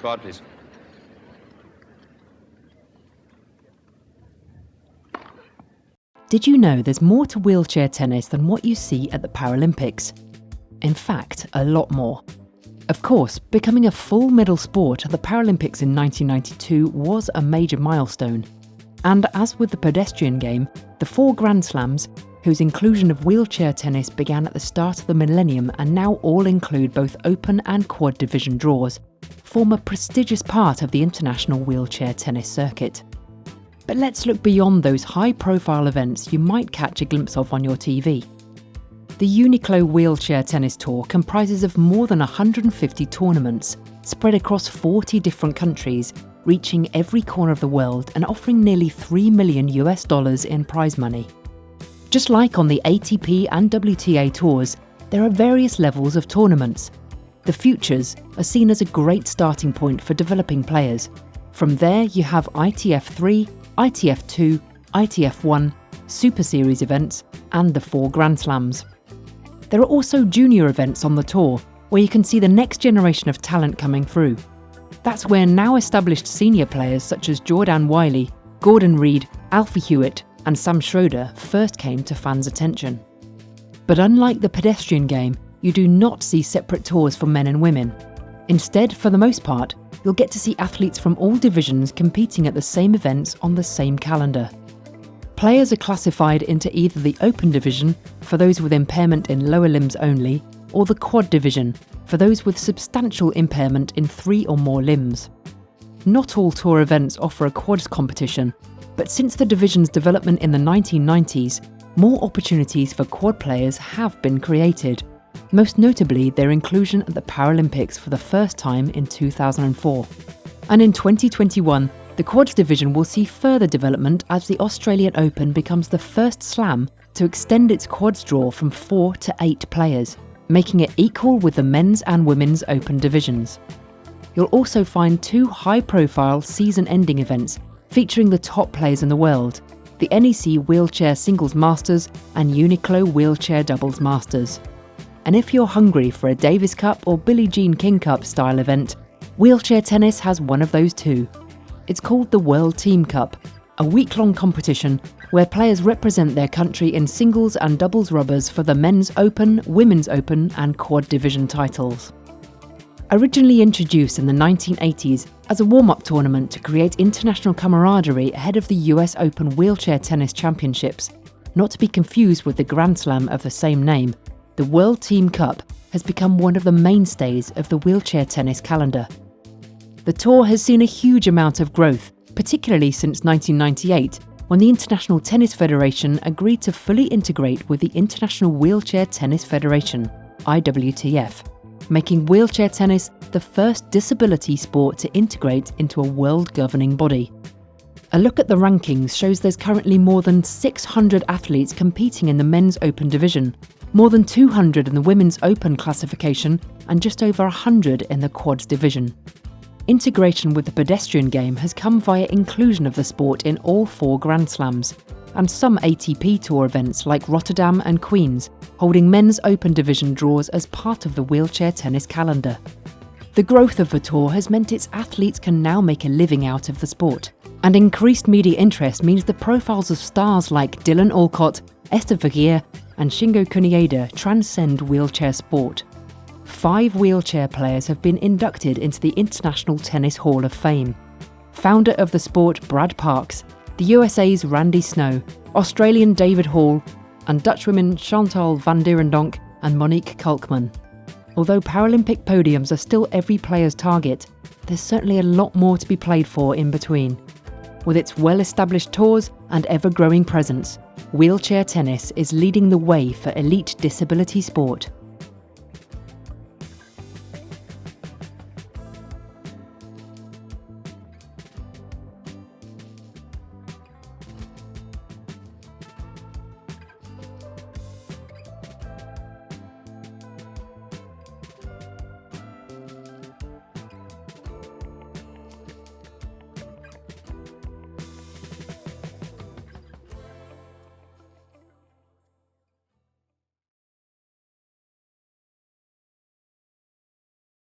Card, please. Did you know there's more to wheelchair tennis than what you see at the Paralympics? In fact, a lot more. Of course, becoming a full medal sport at the Paralympics in 1992 was a major milestone. And as with the pedestrian game, the 4 Grand Slams, whose inclusion of wheelchair tennis began at the start of the millennium and now all include both open and quad division draws, form a prestigious part of the international wheelchair tennis circuit. But let's look beyond those high-profile events you might catch a glimpse of on your TV. The Uniqlo Wheelchair Tennis Tour comprises of more than 150 tournaments, spread across 40 different countries, reaching every corner of the world and offering nearly $3 million in prize money. Just like on the ATP and WTA tours, there are various levels of tournaments. The Futures are seen as a great starting point for developing players. From there you have ITF 3, ITF 2, ITF 1, Super Series events, and the 4 Grand Slams. There are also junior events on the tour, where you can see the next generation of talent coming through. That's where now established senior players such as Jordan Wiley, Gordon Reed, Alfie Hewitt, and Sam Schroeder first came to fans' attention. But unlike the pedestrian game, you do not see separate tours for men and women. Instead, for the most part, you'll get to see athletes from all divisions competing at the same events on the same calendar. Players are classified into either the open division, for those with impairment in lower limbs only, or the quad division, for those with substantial impairment in 3 or more limbs. Not all tour events offer a quads competition, but since the division's development in the 1990s, more opportunities for quad players have been created, most notably their inclusion at the Paralympics for the first time in 2004. And in 2021, the quads division will see further development as the Australian Open becomes the first slam to extend its quads draw from 4 to 8 players, making it equal with the men's and women's open divisions. You'll also find 2 high-profile season-ending events featuring the top players in the world, the NEC Wheelchair Singles Masters and Uniqlo Wheelchair Doubles Masters. And if you're hungry for a Davis Cup or Billie Jean King Cup style event, wheelchair tennis has one of those too. It's called the World Team Cup, a week-long competition where players represent their country in singles and doubles rubbers for the men's open, women's open and quad division titles. Originally introduced in the 1980s as a warm-up tournament to create international camaraderie ahead of the US Open Wheelchair Tennis Championships, not to be confused with the Grand Slam of the same name, the World Team Cup has become one of the mainstays of the wheelchair tennis calendar. The tour has seen a huge amount of growth, particularly since 1998, when the International Tennis Federation agreed to fully integrate with the International Wheelchair Tennis Federation, IWTF, making wheelchair tennis the first disability sport to integrate into a world governing body. A look at the rankings shows there's currently more than 600 athletes competing in the men's open division, more than 200 in the women's open classification, and just over 100 in the quads division. Integration with the pedestrian game has come via inclusion of the sport in all 4 Grand Slams, and some ATP Tour events like Rotterdam and Queens, holding men's open division draws as part of the wheelchair tennis calendar. The growth of the tour has meant its athletes can now make a living out of the sport, and increased media interest means the profiles of stars like Dylan Alcott, Esther Vergeer and Shingo Kunieda transcend wheelchair sport. 5 wheelchair players have been inducted into the International Tennis Hall of Fame. Founder of the sport Brad Parks, the USA's Randy Snow, Australian David Hall, and Dutch women Chantal van Dierendonck and Monique Kalkman. Although Paralympic podiums are still every player's target, there's certainly a lot more to be played for in between. With its well-established tours and ever-growing presence, wheelchair tennis is leading the way for elite disability sport.